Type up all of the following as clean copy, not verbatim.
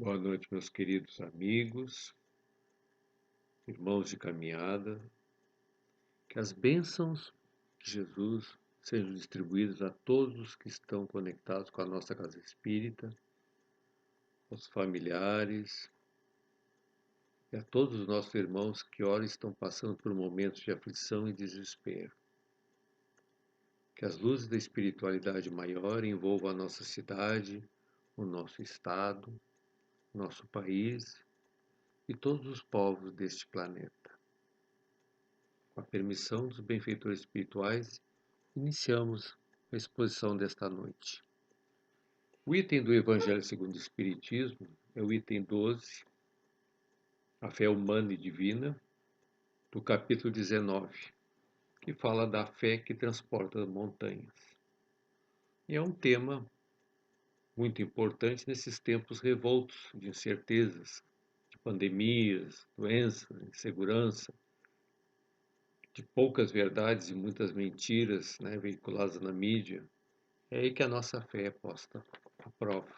Boa noite, meus queridos amigos, irmãos de caminhada. Que as bênçãos de Jesus sejam distribuídas a todos os que estão conectados com a nossa casa espírita, aos familiares e a todos os nossos irmãos que ora estão passando por momentos de aflição e desespero. Que as luzes da espiritualidade maior envolvam a nossa cidade, o nosso estado, nosso país e todos os povos deste planeta. Com a permissão dos benfeitores espirituais, iniciamos a exposição desta noite. O item do Evangelho segundo o Espiritismo é o item 12, a fé humana e divina, do capítulo 19, que fala da fé que transporta montanhas. E é um tema muito importante nesses tempos revoltos de incertezas, de pandemias, doenças, insegurança, de poucas verdades e muitas mentiras, veiculadas na mídia. É aí que a nossa fé é posta à prova.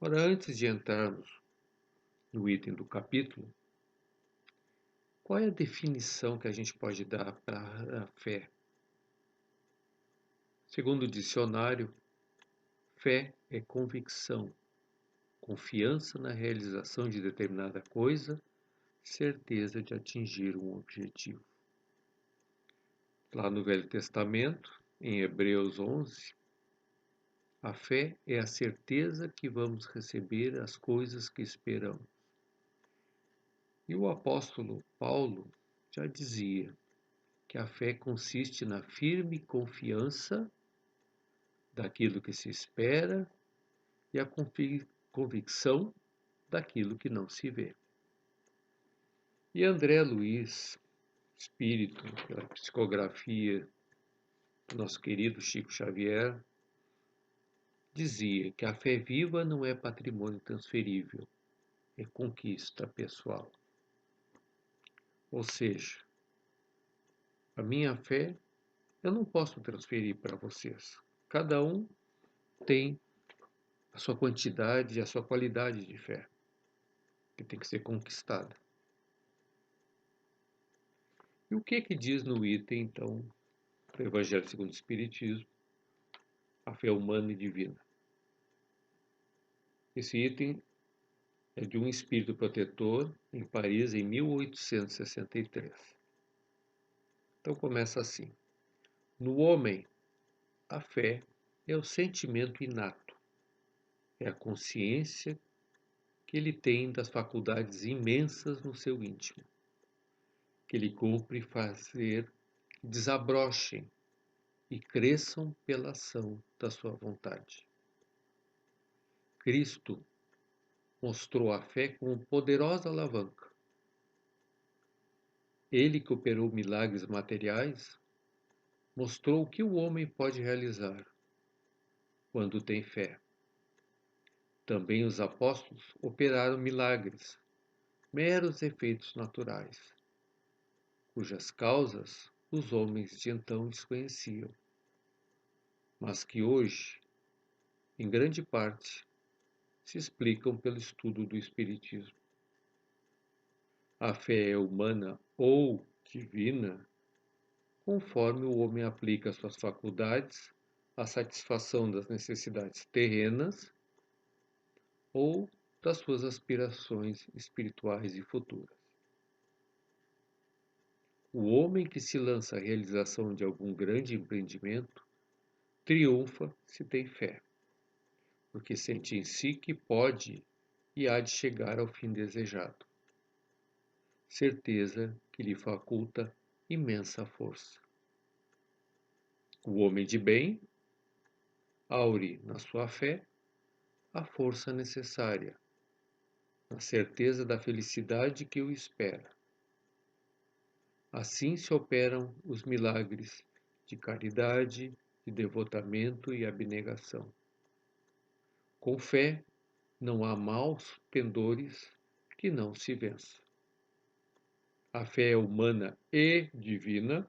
Ora, antes de entrarmos no item do capítulo, qual é a definição que a gente pode dar para a fé? Segundo o dicionário, fé é convicção, confiança na realização de determinada coisa, certeza de atingir um objetivo. Lá no Velho Testamento, em Hebreus 11, a fé é a certeza que vamos receber as coisas que esperamos. E o apóstolo Paulo já dizia que a fé consiste na firme confiança daquilo que se espera e a convicção daquilo que não se vê. E André Luiz, espírito, pela psicografia do nosso querido Chico Xavier, dizia que a fé viva não é patrimônio transferível, é conquista pessoal. Ou seja, a minha fé eu não posso transferir para vocês. Cada um tem a sua quantidade e a sua qualidade de fé, que tem que ser conquistada. E o que diz no item, então, do Evangelho segundo o Espiritismo, a fé humana e divina? Esse item é de um espírito protetor em Paris em 1863. Então começa assim: no homem, a fé é o sentimento inato, é a consciência que ele tem das faculdades imensas no seu íntimo, que lhe cumpre fazer que desabrochem e cresçam pela ação da sua vontade. Cristo mostrou a fé como poderosa alavanca. Ele que operou milagres materiais, mostrou o que o homem pode realizar quando tem fé. Também os apóstolos operaram milagres, meros efeitos naturais, cujas causas os homens de então desconheciam, mas que hoje, em grande parte, se explicam pelo estudo do Espiritismo. A fé é humana ou divina, conforme o homem aplica suas faculdades à satisfação das necessidades terrenas ou das suas aspirações espirituais e futuras. O homem que se lança à realização de algum grande empreendimento triunfa se tem fé, porque sente em si que pode e há de chegar ao fim desejado. Certeza que lhe faculta imensa força. O homem de bem aure na sua fé a força necessária, na certeza da felicidade que o espera. Assim se operam os milagres de caridade, de devotamento e abnegação. Com fé, não há maus pendores que não se vençam. A fé é humana e divina,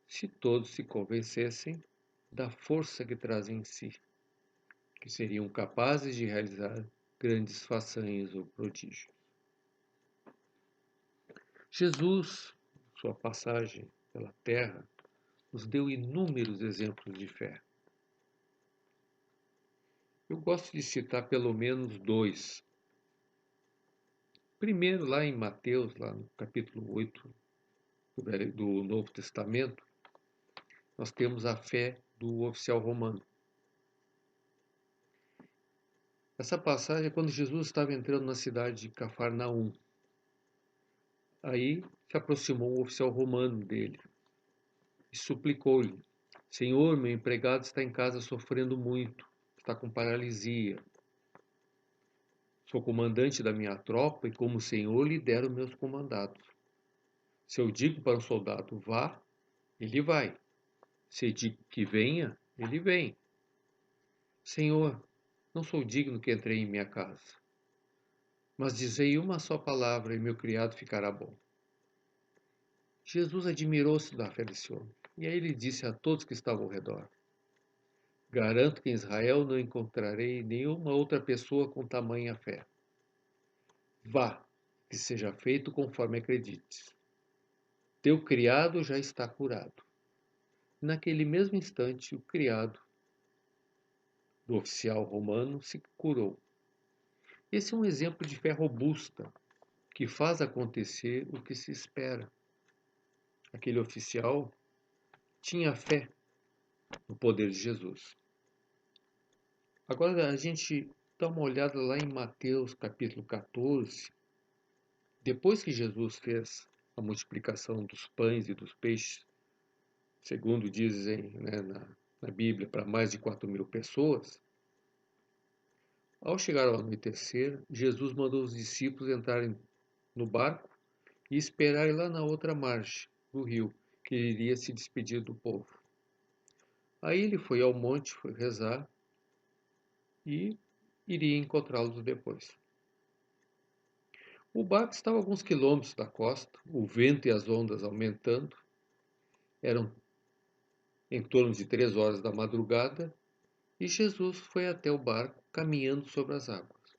se todos se convencessem da força que traz em si, que seriam capazes de realizar grandes façanhas ou prodígios. Jesus, sua passagem pela terra, nos deu inúmeros exemplos de fé. Eu gosto de citar pelo menos dois. Primeiro, lá em Mateus, lá no capítulo 8 do Novo Testamento, nós temos a fé do oficial romano. Essa passagem é quando Jesus estava entrando na cidade de Cafarnaum. Aí se aproximou um oficial romano dele e suplicou-lhe: Senhor, meu empregado está em casa sofrendo muito, está com paralisia. Sou comandante da minha tropa e, como Senhor, lidero meus comandados. Se eu digo para um soldado vá, ele vai. Se eu digo que venha, ele vem. Senhor, não sou digno que entrei em minha casa, mas dizei uma só palavra e meu criado ficará bom. Jesus admirou-se da fé desse homem, e aí ele disse a todos que estavam ao redor: Garanto que em Israel não encontrarei nenhuma outra pessoa com tamanha fé. Vá, que seja feito conforme acredites. Teu criado já está curado. Naquele mesmo instante, o criado do oficial romano se curou. Esse é um exemplo de fé robusta, que faz acontecer o que se espera. Aquele oficial tinha fé no poder de Jesus. Agora a gente dá uma olhada lá em Mateus capítulo 14. Depois que Jesus fez a multiplicação dos pães e dos peixes, segundo dizem, né, na Bíblia, para mais de 4.000 pessoas, ao chegar ao anoitecer, Jesus mandou os discípulos entrarem no barco e esperarem lá na outra margem do rio, que ele iria se despedir do povo. Aí ele foi ao monte, foi rezar e iria encontrá-los depois. O barco estava a alguns quilômetros da costa, o vento e as ondas aumentando. Eram em torno de 3 horas da madrugada e Jesus foi até o barco caminhando sobre as águas.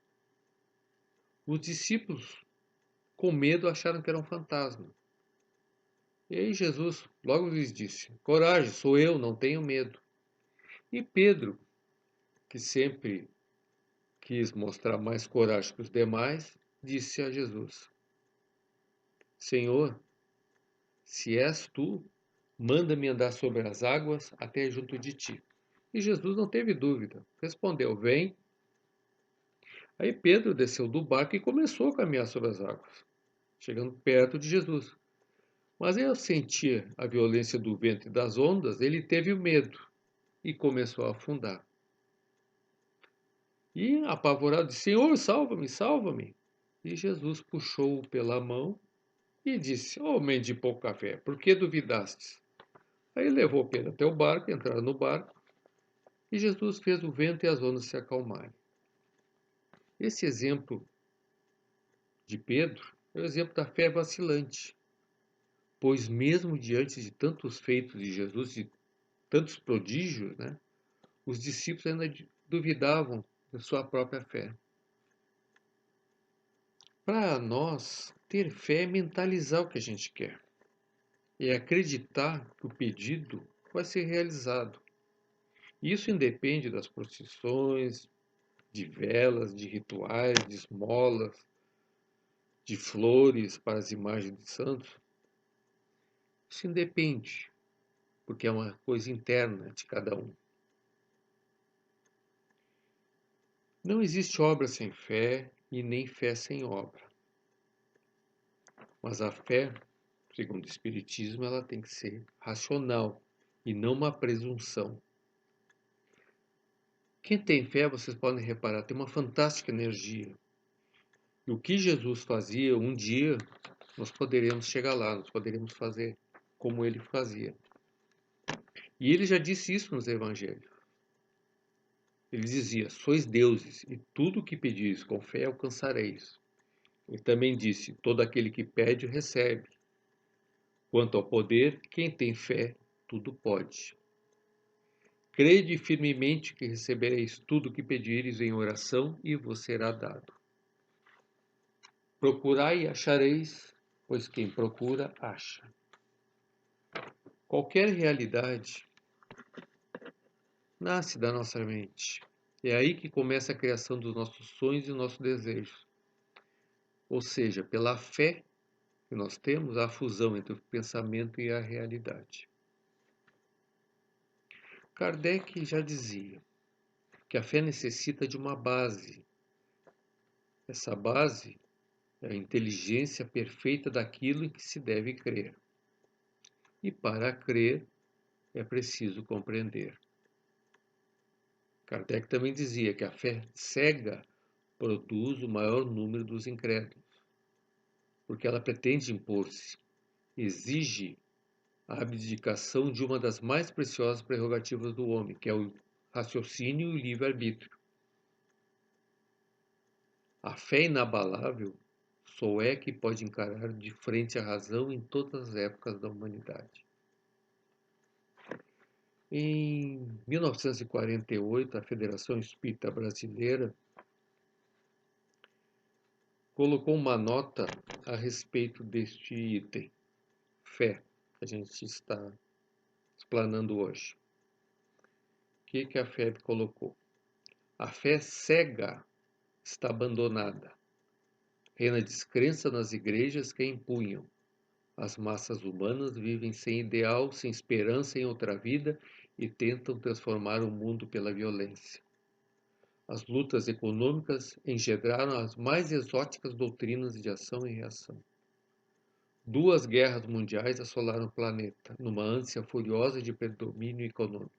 Os discípulos, com medo, acharam que era um fantasma. E aí Jesus logo lhes disse: Coragem, sou eu, não tenho medo. E Pedro, que sempre quis mostrar mais coragem que os demais, disse a Jesus: Senhor, se és tu, manda-me andar sobre as águas até junto de ti. E Jesus não teve dúvida, respondeu: Vem. Aí Pedro desceu do barco e começou a caminhar sobre as águas, chegando perto de Jesus. Mas ao sentir a violência do vento e das ondas, ele teve medo e começou a afundar. E, apavorado, disse: Senhor, salva-me, salva-me. E Jesus puxou-o pela mão e disse: Homem de pouca fé, por que duvidastes? Aí levou Pedro até o barco, entraram no barco, e Jesus fez o vento e as ondas se acalmarem. Esse exemplo de Pedro é o exemplo da fé vacilante, pois mesmo diante de tantos feitos de Jesus, de tantos prodígios, né, os discípulos ainda duvidavam da sua própria fé. Para nós, ter fé é mentalizar o que a gente quer. É acreditar que o pedido vai ser realizado. Isso independe das procissões, de velas, de rituais, de esmolas, de flores para as imagens de santos. Isso independe, porque é uma coisa interna de cada um. Não existe obra sem fé e nem fé sem obra. Mas a fé, segundo o Espiritismo, ela tem que ser racional e não uma presunção. Quem tem fé, vocês podem reparar, tem uma fantástica energia. E o que Jesus fazia, um dia nós poderemos chegar lá, nós poderemos fazer como ele fazia. E ele já disse isso nos evangelhos. Ele dizia: Sois deuses, e tudo o que pedis com fé alcançareis. Ele também disse: Todo aquele que pede, recebe. Quanto ao poder, quem tem fé, tudo pode. Crede firmemente que recebereis tudo o que pedires em oração e vos será dado. Procurai e achareis, pois quem procura, acha. Qualquer realidade nasce da nossa mente. É aí que começa a criação dos nossos sonhos e nossos desejos. Ou seja, pela fé que nós temos, a fusão entre o pensamento e a realidade. Kardec já dizia que a fé necessita de uma base. Essa base é a inteligência perfeita daquilo em que se deve crer. E para crer é preciso compreender. Kardec também dizia que a fé cega produz o maior número dos incrédulos, porque ela pretende impor-se, exige a abdicação de uma das mais preciosas prerrogativas do homem, que é o raciocínio e o livre-arbítrio. A fé inabalável só é que pode encarar de frente a razão em todas as épocas da humanidade. Em 1948, a Federação Espírita Brasileira colocou uma nota a respeito deste item, fé, que a gente está explanando hoje. O que a fé colocou? A fé cega está abandonada. Reina descrença nas igrejas que a empunham. As massas humanas vivem sem ideal, sem esperança em outra vida e tentam transformar o mundo pela violência. As lutas econômicas engendraram as mais exóticas doutrinas de ação e reação. 2 guerras mundiais assolaram o planeta, numa ânsia furiosa de predomínio econômico.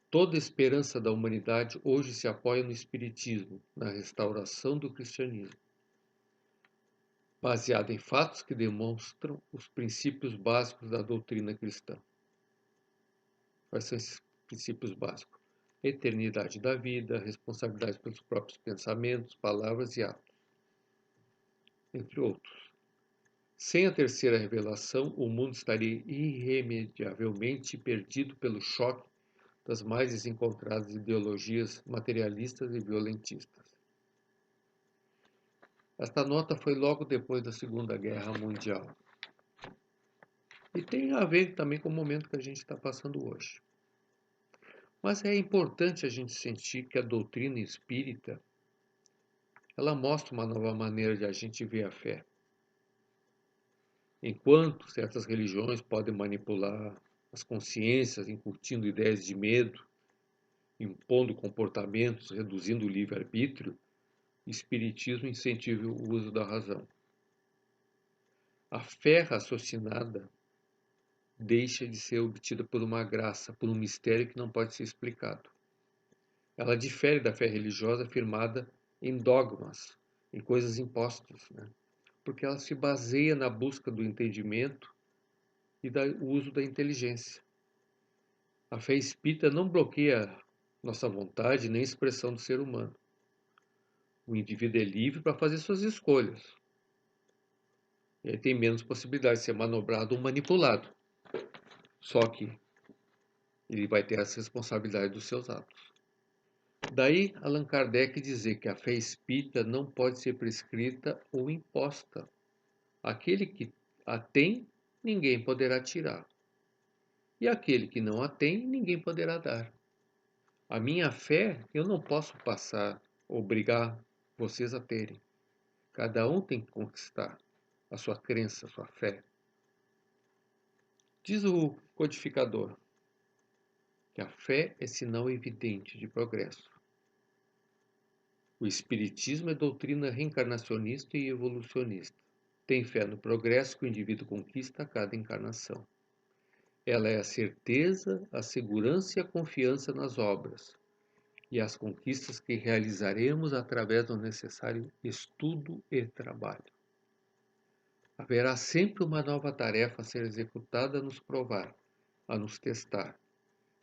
Toda a esperança da humanidade hoje se apoia no Espiritismo, na restauração do cristianismo, baseada em fatos que demonstram os princípios básicos da doutrina cristã. Quais são esses princípios básicos? Eternidade da vida, responsabilidade pelos próprios pensamentos, palavras e atos, entre outros. Sem a terceira revelação, o mundo estaria irremediavelmente perdido pelo choque das mais desencontradas ideologias materialistas e violentistas. Esta nota foi logo depois da Segunda Guerra Mundial. E tem a ver também com o momento que a gente está passando hoje. Mas é importante a gente sentir que a doutrina espírita, ela mostra uma nova maneira de a gente ver a fé. Enquanto certas religiões podem manipular as consciências, incutindo ideias de medo, impondo comportamentos, reduzindo o livre-arbítrio, o Espiritismo incentiva o uso da razão. A fé raciocinada deixa de ser obtida por uma graça, por um mistério que não pode ser explicado. Ela difere da fé religiosa firmada em dogmas, em coisas impostas, porque ela se baseia na busca do entendimento e do uso da inteligência. A fé espírita não bloqueia nossa vontade nem a expressão do ser humano. O indivíduo é livre para fazer suas escolhas. E aí tem menos possibilidade de ser manobrado ou manipulado. Só que ele vai ter as responsabilidades dos seus atos. Daí Allan Kardec dizer que a fé espírita não pode ser prescrita ou imposta. Aquele que a tem, ninguém poderá tirar. E aquele que não a tem, ninguém poderá dar. A minha fé, eu não posso passar, obrigar vocês a terem. Cada um tem que conquistar a sua crença, a sua fé. Diz o codificador que a fé é sinal evidente de progresso. O Espiritismo é doutrina reencarnacionista e evolucionista. Tem fé no progresso que o indivíduo conquista a cada encarnação. Ela é a certeza, a segurança e a confiança nas obras e as conquistas que realizaremos através do necessário estudo e trabalho. Haverá sempre uma nova tarefa a ser executada a nos provar, a nos testar,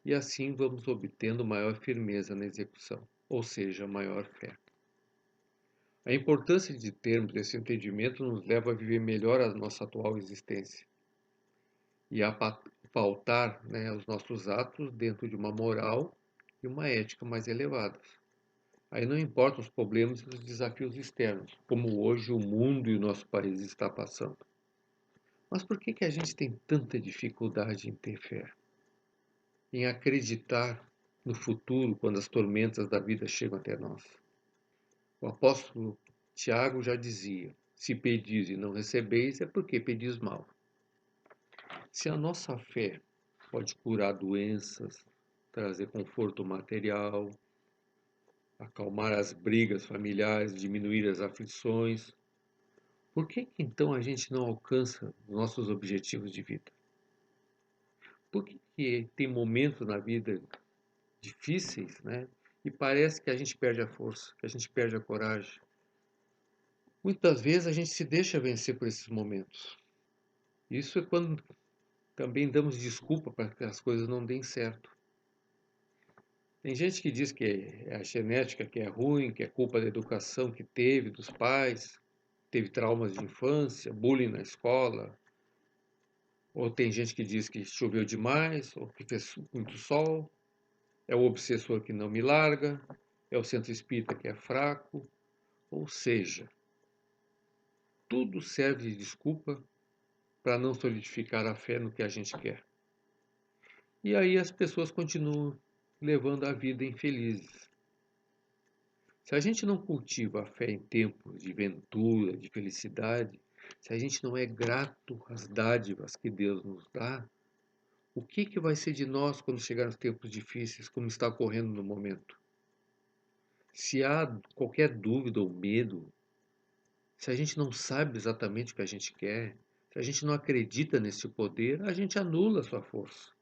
e assim vamos obtendo maior firmeza na execução, ou seja, maior fé. A importância de termos esse entendimento nos leva a viver melhor a nossa atual existência e a pautar, né, os nossos atos dentro de uma moral e uma ética mais elevadas. Aí não importam os problemas e os desafios externos, como hoje o mundo e o nosso país está passando. Mas por que a gente tem tanta dificuldade em ter fé? Em acreditar no futuro quando as tormentas da vida chegam até nós? O apóstolo Tiago já dizia: se pedis e não recebeis, é porque pedis mal. Se a nossa fé pode curar doenças, trazer conforto material, acalmar as brigas familiares, diminuir as aflições, por que então a gente não alcança nossos objetivos de vida? Por que tem momentos na vida difíceis, né? E parece que a gente perde a força, que a gente perde a coragem. Muitas vezes a gente se deixa vencer por esses momentos. Isso é quando também damos desculpa para que as coisas não deem certo. Tem gente que diz que é a genética que é ruim, que é culpa da educação que teve, dos pais, teve traumas de infância, bullying na escola. Ou tem gente que diz que choveu demais, ou que fez muito sol. É o obsessor que não me larga, é o centro espírita que é fraco. Ou seja, tudo serve de desculpa para não solidificar a fé no que a gente quer. E aí as pessoas continuam levando a vida infelizes. Se a gente não cultiva a fé em tempos de ventura, de felicidade, se a gente não é grato às dádivas que Deus nos dá, o que vai ser de nós quando chegar os tempos difíceis, como está ocorrendo no momento? Se há qualquer dúvida ou medo, se a gente não sabe exatamente o que a gente quer, se a gente não acredita nesse poder, a gente anula a sua força.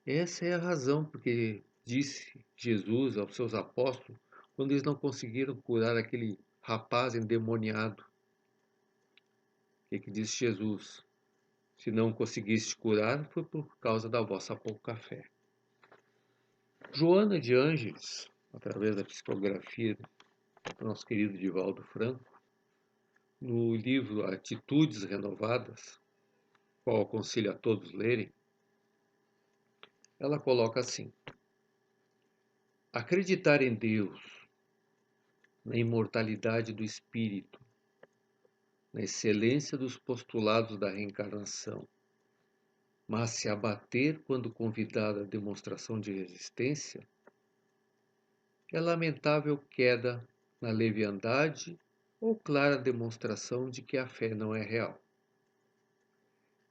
Essa é a razão porque disse Jesus aos seus apóstolos quando eles não conseguiram curar aquele rapaz endemoniado. O que disse Jesus? Se não conseguiste curar, foi por causa da vossa pouca fé. Joana de Ângeles, através da psicografia do nosso querido Divaldo Franco, no livro Atitudes Renovadas, qual aconselho a todos lerem, ela coloca assim: acreditar em Deus, na imortalidade do espírito, na excelência dos postulados da reencarnação, mas se abater quando convidada à demonstração de resistência, é lamentável queda na leviandade ou clara demonstração de que a fé não é real.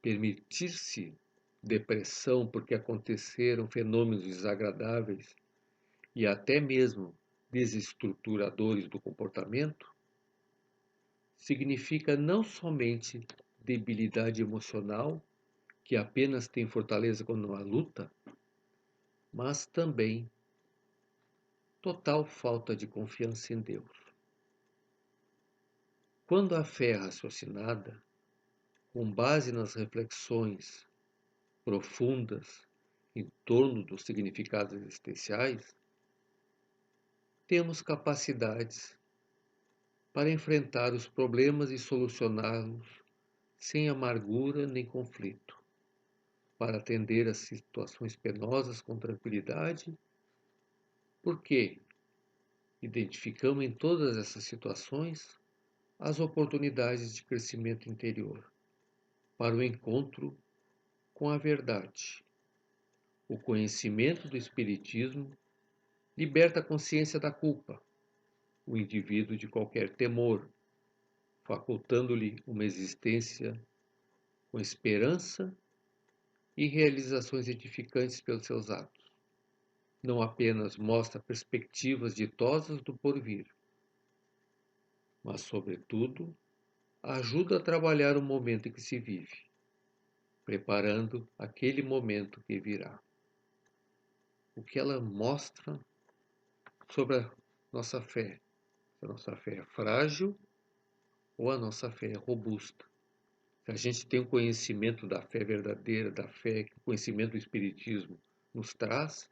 Permitir-se depressão porque aconteceram fenômenos desagradáveis e até mesmo desestruturadores do comportamento significa não somente debilidade emocional, que apenas tem fortaleza quando há luta, mas também total falta de confiança em Deus. Quando a fé é raciocinada, com base nas reflexões profundas em torno dos significados existenciais, temos capacidades para enfrentar os problemas e solucioná-los sem amargura nem conflito, para atender às situações penosas com tranquilidade, porque identificamos em todas essas situações as oportunidades de crescimento interior para o encontro com a verdade. O conhecimento do Espiritismo liberta a consciência da culpa, o indivíduo de qualquer temor, facultando-lhe uma existência com esperança e realizações edificantes pelos seus atos. Não apenas mostra perspectivas ditosas do porvir, mas, sobretudo, ajuda a trabalhar o momento em que se vive, preparando aquele momento que virá. O que ela mostra sobre a nossa fé? Se a nossa fé é frágil ou a nossa fé é robusta. Se a gente tem o conhecimento da fé verdadeira, da fé que o conhecimento do Espiritismo nos traz,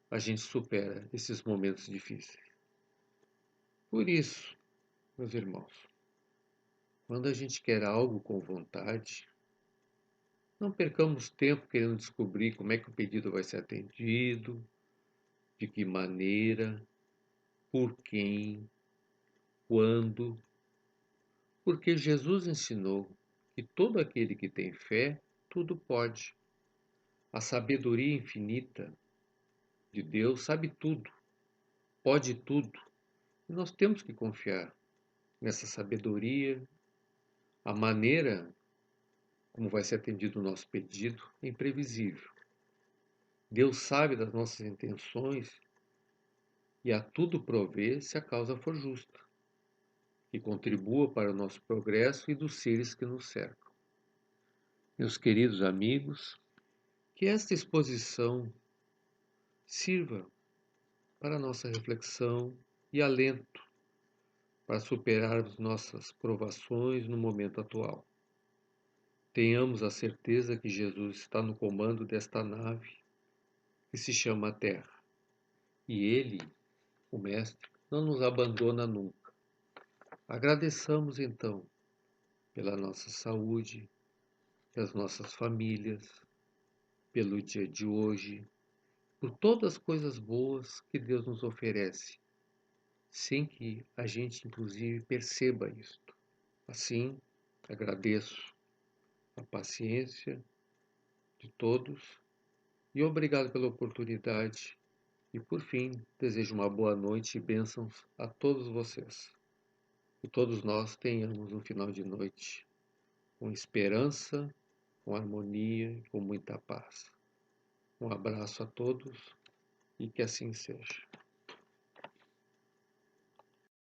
a gente supera esses momentos difíceis. Por isso, meus irmãos, quando a gente quer algo com vontade, Não percamos tempo querendo descobrir como é que o pedido vai ser atendido, de que maneira, por quem, quando, porque Jesus ensinou que todo aquele que tem fé, tudo pode. A sabedoria infinita de Deus sabe tudo, pode tudo, e nós temos que confiar nessa sabedoria. A maneira como vai ser atendido o nosso pedido é imprevisível. Deus sabe das nossas intenções e a tudo provê se a causa for justa, que contribua para o nosso progresso e dos seres que nos cercam. Meus queridos amigos, que esta exposição sirva para a nossa reflexão e alento para superarmos nossas provações no momento atual. Tenhamos a certeza que Jesus está no comando desta nave que se chama Terra. E Ele, o Mestre, não nos abandona nunca. Agradeçamos então pela nossa saúde, pelas nossas famílias, pelo dia de hoje, por todas as coisas boas que Deus nos oferece, sem que a gente, inclusive, perceba isto. Assim, agradeço a paciência de todos e obrigado pela oportunidade. E por fim, desejo uma boa noite e bênçãos a todos vocês. Que todos nós tenhamos um final de noite com esperança, com harmonia e com muita paz. Um abraço a todos e que assim seja.